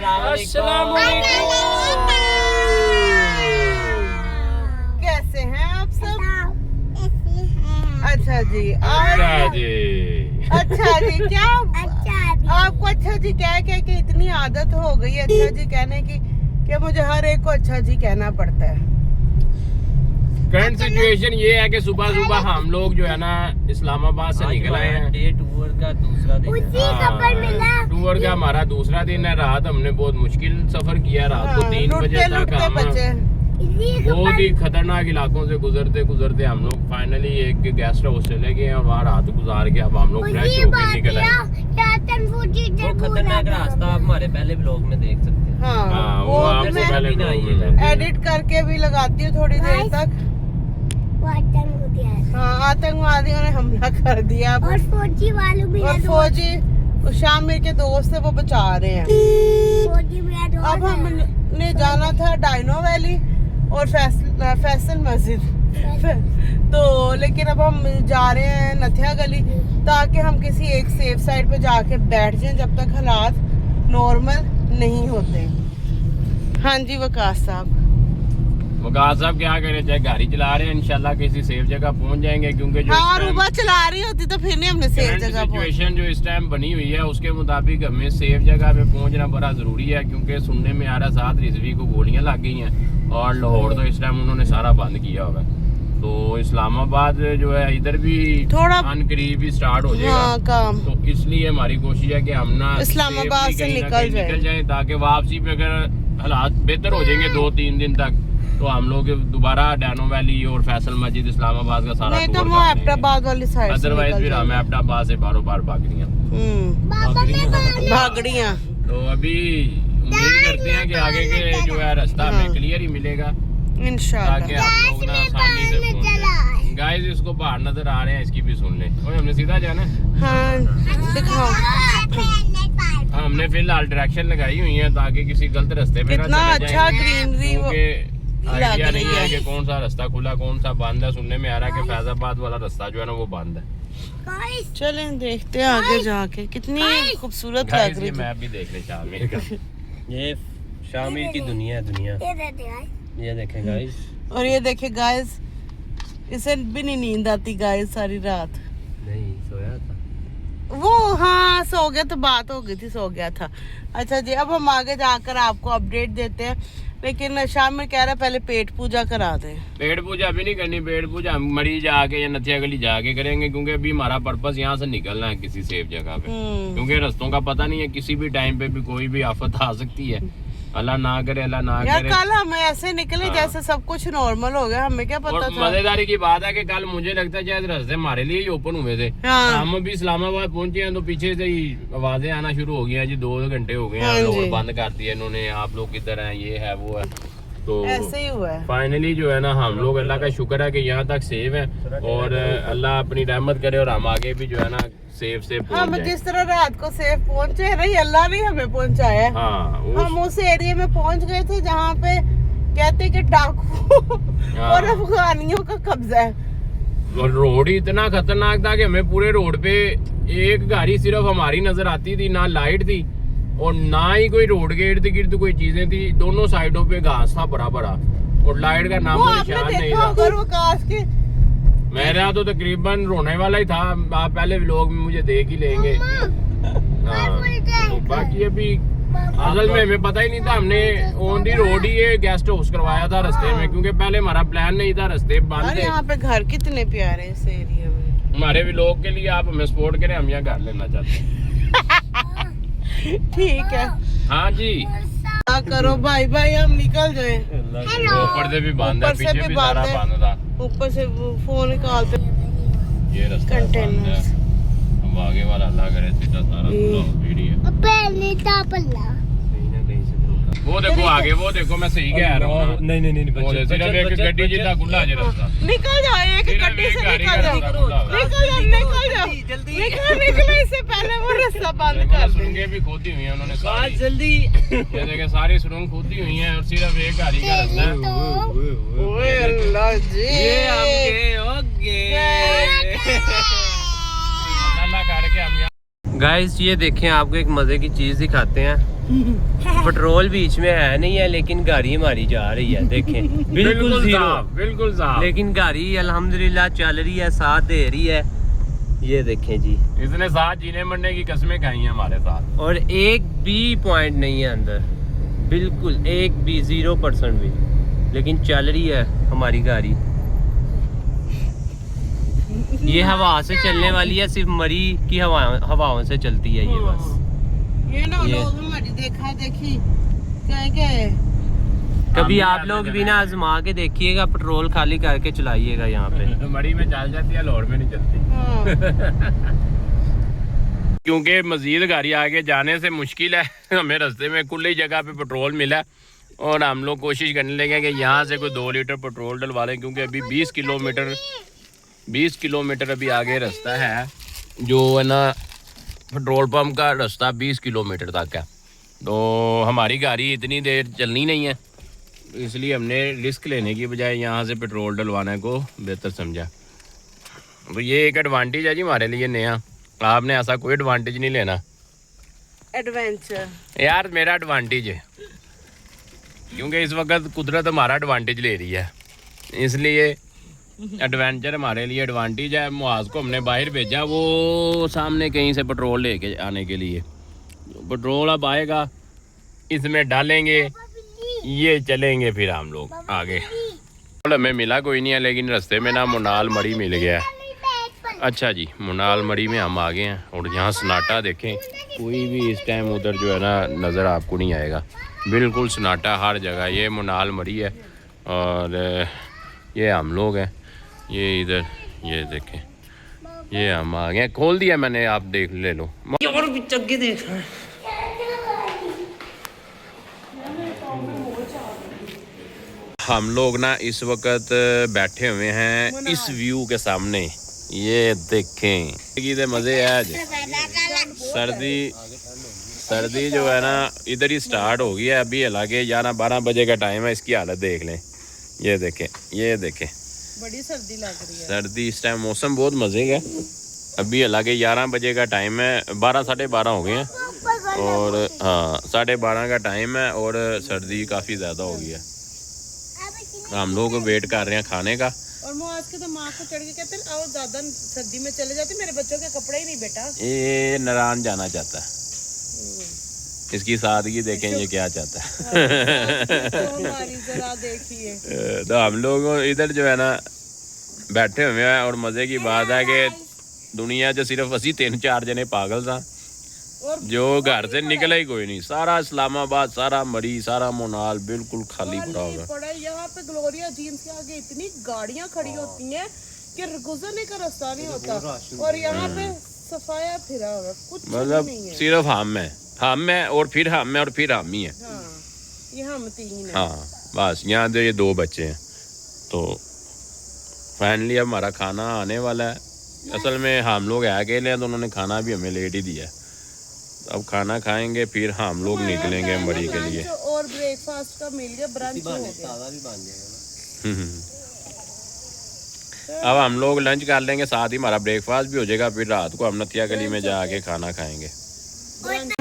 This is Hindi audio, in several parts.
अस्सलाम वालेकुम। कैसे हैं आप सब? अच्छा जी अच्छा जी क्या आपको अच्छा जी कह के इतनी आदत हो गई है अच्छा जी कहने की कि मुझे हर एक को अच्छा जी कहना पड़ता है। करंट सिचुएशन ये है कि सुबह सुबह हम लोग जो है ना इस्लामाबाद से निकल आए हैं। डे टूर का दूसरा दिन टूर का हमारा दूसरा दिन है। रात हमने बहुत मुश्किल सफर किया। रात को 3 बजे तक हम बहुत ही खतरनाक इलाकों से गुजरते गुजरते हम लोग फाइनली एक गेस्ट हाउस चले गए और वहाँ रात गुजार के अब हम लोग फ्रेश होकर निकल आए। वो खतरनाक रास्ता आप हमारे पहले ब्लॉग में देख सकते हैं। हाँ वो आपको पहले ब्लॉग में एडिट करके भी लगाती हूँ थोड़ी देर तक। हाँ आतंकवादियों ने हमला कर दिया और फौजी वालों भी और फौजी शामिर के दोस्त है वो बचा रहे हैं। अब हमने जाना था डायनो वैली और फैसल मस्जिद तो लेकिन अब हम जा रहे हैं नथिया गली ताकि हम किसी एक सेफ साइड पे जाके बैठ जाएं जब तक हालात नॉर्मल नहीं होते। हाँ जी वकास साहब क्या करें चाहे गाड़ी चला रहे हैं इंशाल्लाह किसी सेफ जगह पहुंच जाएंगे क्योंकि जो रूबा चला रही होती तो फिर नहीं हमने सेफ जगह सिचुएशन जो इस टाइम बनी हुई है उसके मुताबिक हमें सेफ जगह पे पहुंचना बड़ा जरूरी है क्योंकि सुनने में आ रहा 7 रिजवी को गोलियां लग गई हैं और लाहौर तो इस टाइम उन्होंने सारा बंद किया होगा। तो इस्लामाबाद जो है इधर भी थोड़ा करीब ही स्टार्ट हो जाएगा काम। तो इसलिए हमारी कोशिश है कि हम ना इस्लामाबाद से निकल जाए ताकि वापसी पे अगर हालात बेहतर हो जाएंगे 2-3 दिन तक तो हम लोग दोबारा डायनो वैली और फैसल मस्जिद इस्लामाबाद का सारा नहीं तो वो एबटाबाद वाली साइड अदरवाइज फिर हमें एबटाबाद से बारों बार भागड़ियाँ तो अभी उम्मीद करते हैं कि आगे के जो है रास्ता हमें क्लियर ही मिलेगा इंशाल्लाह ताकि आप लोग ना आसानी से पहुंच। गाइस इसको बाहर नजर आ रहे हैं इसकी भी सुन लें। और हमने सीधा जाना है। हाँ दिखाओ हमने फिलहाल डायरेक्शन लगाई हुई है ताकि किसी गलत रास्ते पे कितना अच्छा ग्रीनरी आइडिया नहीं है कि कौन सा रास्ता खुला कौन सा बंद है। सुनने में आ रहा है कि फैजाबाद वाला रास्ता जो है ना वो बंद है। चलें देखते हैं आगे जाके कितनी खूबसूरत लग रही है। मैं भी देख ले शामिर का ये शामिर की दुनिया ये देखें गाइस और ये देखे गाइस इसे भी नहीं नींद आती गाइस सारी रात नहीं सोया था वो। हाँ सो गया तो बात हो गई थी सो गया था। अच्छा जी अब हम आगे जाकर आपको अपडेट देते हैं लेकिन शाम में कह रहा है पहले पेट पूजा करा दे। पेट पूजा अभी नहीं करनी। पेट पूजा हम मरी जाके या नथिया गली जाके करेंगे क्योंकि अभी हमारा पर्पस यहाँ से निकलना है किसी सेफ जगह पे क्योंकि रास्तों का पता नहीं है किसी भी टाइम पे भी कोई भी आफत आ सकती है। अल्लाह ना करे अल्लाह ना करे। कल हम ऐसे निकले जैसे सब कुछ नॉर्मल हो गया हमें क्या पता था। मजेदारी की बात है कि कल मुझे लगता है शायद रास्ते हमारे लिए ही ओपन हुए थे। हम अभी इस्लामाबाद पहुंचे हैं तो पीछे से ही आवाजें आना शुरू हो गई हैं जी 2 घंटे हो गए हैं रोड बंद कर दिया इन्होंने आप लोग किधर हैं ये है वो है। तो ऐसे ही हुआ है। फाइनली जो है ना हम लोग अल्लाह का शुक्र है कि यहाँ तक सेफ है और अल्लाह अपनी रहमत करे और हम आगे भी जो है ना सेफ से हम जिस तरह रात को सेफ पहुंचे नहीं अल्लाह ने हमें पहुंचाया। हम उस एरिया में पहुंच गए थे जहाँ पे कहते कि डाकू और अफगानियों का कब्जा है। और रोड ही इतना खतरनाक था कि हमें पूरे रोड पे एक गाड़ी सिर्फ हमारी नजर आती थी ना लाइट थी और ना ही कोई रोड के इर्द गिर्द कोई चीजें थी। दोनों साइडों पे घास था बड़ा बड़ा और लाइट का नाम निशान नहीं था। मेरा तो तकरीबन रोने वाला ही था। आप पहले व्लॉग में मुझे देख ही लेंगे। तो बाकी अभी असल में हमें पता ही नहीं था। हमने ऑन दी रोड ही ये गेस्ट हाउस करवाया था रास्ते में क्योंकि पहले हमारा प्लान नहीं था। रास्ते बंद थे। यहाँ पे घर कितने प्यारे हैं इस एरिया में। हमारे व्लॉग के लिए आप हमें सपोर्ट करें हम यहाँ घर लेना चाहते हैं। ठीक है हाँ जी करो भाई भाई हम निकल जाए। ऊपर से भी बंद है पीछे भी सारा बंद था। ऊपर से फोन निकालते ये रास्ता बंद है। अब आगे वाला अल्लाह करे सीधा सारा भीड़ है। वो देखो आगे वो देखो मैं सही कह रहा हूँ। नहीं सिर्फ एक गड्डी जितना खुला है रास्ता। निकल जाओ एक गड्डी से निकल जाओ निकलो इससे पहले वो रास्ता बंद कर। सुरंगें भी खोदी हुई हैं उन्होंने सारी। जल्दी ये देखें सारी सुरंग खोदी हुई हैं और सिर्फ एक गाड़ी का रास्ता है। ओए अल्लाह जी ये अल्लाह करके हम गाइस ये देखें आपको एक मजे की चीज दिखाते हैं। पेट्रोल बीच में है नहीं है, लेकिन गाड़ी हमारी जा रही है, देखें बिल्कुल जीरो, बिल्कुल साफ। लेकिन गाड़ी अल्हम्दुलिल्लाह चल रही है, साथ दे रही है। ये देखें जी, इसने साथ जीने मरने की कस्में खाई हैं हमारे साथ। और एक भी पॉइंट नहीं है अंदर, बिल्कुल एक भी 0% भी, लेकिन चल रही है हमारी गाड़ी। ये हवा से चलने वाली है, सिर्फ मरी की हवाओं से चलती है ये बस। ये ना ये। लोग हमारी देखा देखी कहेंगे। कभी आप लोग भी ना आजमा के देखिएगा, पेट्रोल खाली करके चलाइएगा यहाँ पे। मरी में चल जाती है, लाहौर में नहीं चलती। हाँ। क्योंकि मजीद गाड़ी आगे जाने से मुश्किल है, हमें रास्ते में खुली जगह पे पेट्रोल मिला और हम लोग कोशिश करने लगे कि यहाँ से कोई 2 लीटर पेट्रोल डलवा लें, क्योंकि अभी 20 किलोमीटर अभी आगे रास्ता है, जो है ना पेट्रोल पंप का रास्ता 20 किलोमीटर तक है। तो हमारी गाड़ी इतनी देर चलनी नहीं है, इसलिए हमने रिस्क लेने की बजाय यहाँ से पेट्रोल डलवाने को बेहतर समझा। तो ये एक एडवांटेज है जी हमारे लिए नया। आपने ऐसा कोई एडवांटेज नहीं लेना। एडवेंचर यार मेरा एडवांटेज है, क्योंकि इस वक्त कुदरत हमारा एडवांटेज ले रही है, इसलिए एडवेंचर हमारे लिए एडवांटेज है। मुआज को हमने बाहर भेजा, वो सामने कहीं से पेट्रोल लेके आने के लिए। पेट्रोल अब आएगा, इसमें डालेंगे, ये चलेंगे फिर हम लोग आगे। हमें मिला कोई नहीं है, लेकिन रास्ते में ना मुनाल मरी मिल गया है। अच्छा जी, मुनाल मरी में हम आ गए हैं और यहाँ सन्नाटा देखें, कोई भी इस टाइम उधर जो है ना नज़र आपको नहीं आएगा, बिल्कुल सन्नाटा हर जगह। ये मुनाल मरी है और ये हम लोग हैं, ये इधर ये देखें, ये हम आ गए। खोल दिया मैंने, आप देख ले लो। और भी चक्के देख रहे हैं। हम लोग ना इस वक्त बैठे हुए हैं इस व्यू के सामने, ये देखें की मज़े है आज। सर्दी जो है ना इधर ही स्टार्ट हो गई है अभी, हालांकि 11-12 बजे का टाइम है। इसकी हालत देख लें, ये देखें, ये देखें, बड़ी सर्दी लग रही है। सर्दी इस टाइम, मौसम बहुत मज़े का है अभी, हालांकि 11 बजे का टाइम है, 12 साढ़े 12 हो गए हैं और हाँ 12:30 का टाइम है और सर्दी काफ़ी ज़्यादा हो गई है। हम लोग वेट कर रहे हैं खाने का। और मुआज के दिमाग को चढ़ के कहते हैं आओ ज़्यादा सर्दी में चले जाते, मेरे बच्चों के कपड़े ही नहीं बेटा। ये नारायण जाना चाहता है, इसकी सादगी देखें ये क्या चाहता है। तो हमारी जरा देखिए। तो हम लोग इधर जो है ना बैठे हुए हैं और मज़े की बात है कि दुनिया जो सिर्फ असी 3-4 जने पागल था, और जो घर से निकला ही कोई नहीं। सारा इस्लामाबाद, सारा मरी, सारा मुनाल बिल्कुल खाली पड़ा होगा। पड़ा है। यहाँ पे ग्लोरिया जीन्स के आगे इतनी गाड़ियाँ खड़ी होती हैं कि गुजरने का रास्ता नहीं होता, और यहाँ पे सफाया फिरा हुआ, कुछ मतलब नहीं है। सिर्फ हम है और फिर हम है और फिर हम ही है। हाँ, ये हम 3 हैं। हाँ बस, यहाँ तो ये 2 बच्चे हैं। तो फाइनली अब हमारा खाना आने वाला है। असल में हम लोग अकेले हैं तो उन्होंने खाना भी हमें लेट ही दिया है। अब खाना खाएंगे फिर हम लोग निकलेंगे मरी के लिए। और ब्रेकफास्ट का मिल गया, ब्रंच हो गया। अब हम लोग लंच कर लेंगे, साथ ही हमारा ब्रेकफास्ट भी हो जाएगा, फिर रात को हम नथिया गली में जाके खाना खाएंगे।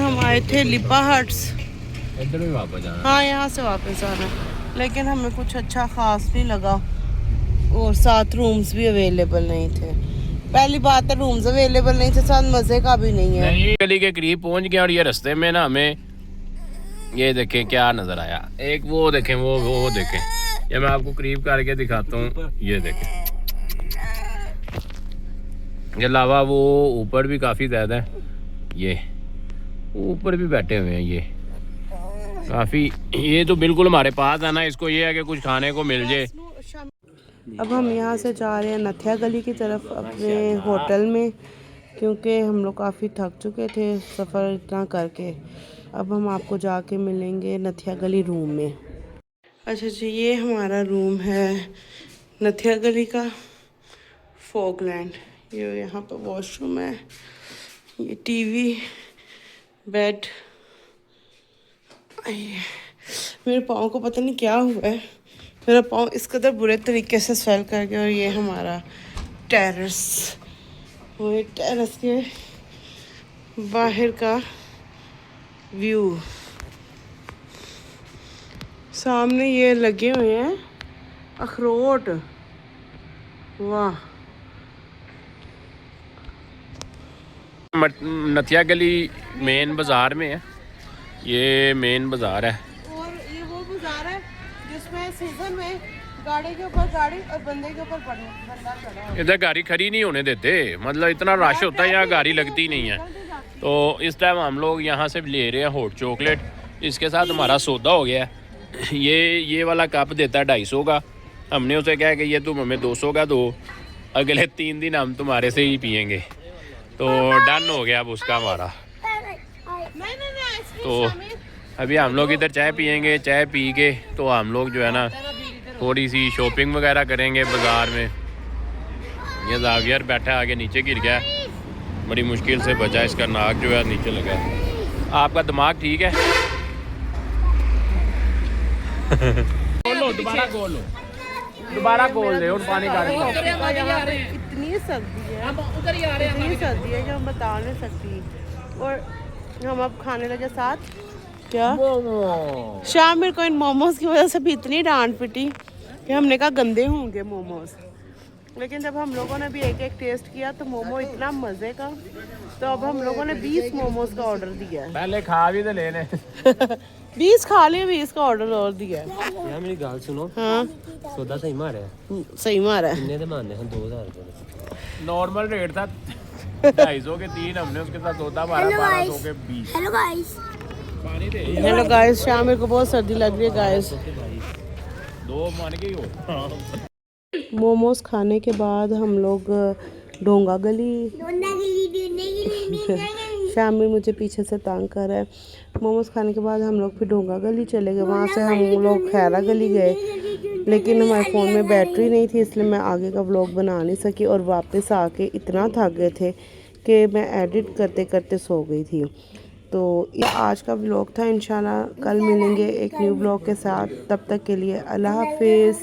हम आए थे लिपा हट्स, इधर भी वापस जाना। हाँ यहाँ से वापस आना, लेकिन हमें कुछ अच्छा खास नहीं लगा और साथ रूम्स भी अवेलेबल नहीं थे। पहली बात है रूम्स अवेलेबल नहीं थे, साथ मजे का भी नहीं है। नहीं, गली के करीब पहुंच गए और ये रास्ते में ना हमें ये देखें क्या नजर आया। एक वो देखें, वो देखें, ये मैं आपको करीब करके दिखाता हूँ। ये देखें, ये अलावा वो ऊपर भी काफ़ी ज़्यादा है, ये ऊपर भी बैठे हुए हैं ये काफ़ी। ये तो बिल्कुल हमारे पास है ना, इसको ये है कि कुछ खाने को मिल जाए। अब हम यहाँ से जा रहे हैं नथिया गली की तरफ अपने होटल में, क्योंकि हम लोग काफ़ी थक चुके थे सफ़र इतना करके। अब हम आपको जाके मिलेंगे नथिया गली रूम में। अच्छा जी, ये हमारा रूम है नथिया गली का, फोगलैंड। ये यहाँ पर वॉशरूम है, ये टीवी, बेड। मेरे पाँव को पता नहीं क्या हुआ है, मेरा पाँव इस कदर बुरे तरीके से स्वेल कर गया। और ये हमारा टेरेस, वो टेरेस के बाहर का व्यू। सामने ये लगे हुए हैं अखरोट, वाह। नथिया गली मेन बाजार में है, ये मेन बाजार है। और ये वो बाजार है जिसमें सीजन में गाड़ी के ऊपर गाड़ी और बंदे के ऊपर बंदा खड़ा है। इधर गाड़ी खड़ी नहीं होने देते, मतलब इतना रश होता है यहाँ, गाड़ी लगती नहीं है। तो इस टाइम हम लोग यहाँ से ले रहे हैं हॉट चॉकलेट, इसके साथ हमारा सौदा हो गया है। ये वाला कप देता है 250 का, हमने उसे कहा कि ये तुम हमें 200 का दो, अगले 3 दिन हम तुम्हारे से ही पियेंगे। तो डन हो गया अब उसका हमारा। तो अभी हम लोग इधर चाय पियेंगे, चाय पी के तो हम लोग जो है ना थोड़ी सी शॉपिंग वगैरह करेंगे बाज़ार में। ये जावियर बैठा है आगे, नीचे गिर गया, बड़ी मुश्किल से बचा, इसका नाक जो है नीचे लगा है। आपका दिमाग ठीक है? खोल लो, दोबारा खोल लो, दोबारा खोल ले और पानी डाल दो। इतनी सर्दी है, इतनी सर्दी है कि हम बता नहीं सकती। और हम अब खाने लगे साथ क्या शाम मेरे को इन मोमोज की वजह से भी इतनी डांट पिटी कि हमने कहा गंदे होंगे मोमोज, लेकिन जब हम लोगों ने भी एक एक टेस्ट किया तो मोमो इतना मज़े का, तो अब हम लोगों ने 20 मोमोज का ऑर्डर दिया है। पहले खा भी तो लेने 20 खा लिए, 20 का ऑर्डर और दिया है। यार मेरी गाल सुनो, हाँ सौदा सही मारा है, सही मारा है। कितने दे मारने हैं? 2000 रुपये नॉर्मल रेट था 250 के 3, हमने उसके साथ सौदा मारा 1200 के 20। हेलो गाइस, पानी दे हेलो गाइस, शाम मेरे को बहुत सर्दी लग रही है गाइस। 2 मान के ही हो। मोमोज खाने के बाद हम लोग डोंगा गली, शाम में मुझे पीछे से तंग कर रहा है। मोमोज खाने के बाद हम लोग फिर डोंगा गली चले गए, वहाँ से हम लोग खैरा गली गए, लेकिन हमारे फ़ोन में बैटरी नहीं थी इसलिए मैं आगे का व्लॉग बना नहीं सकी। और वापस आके इतना थक गए थे कि मैं एडिट करते करते सो गई थी। तो ये आज का व्लॉग था, इंशाल्लाह कल मिलेंगे एक न्यू व्लॉग के साथ। तब तक के लिए अल्लाह हाफिज़।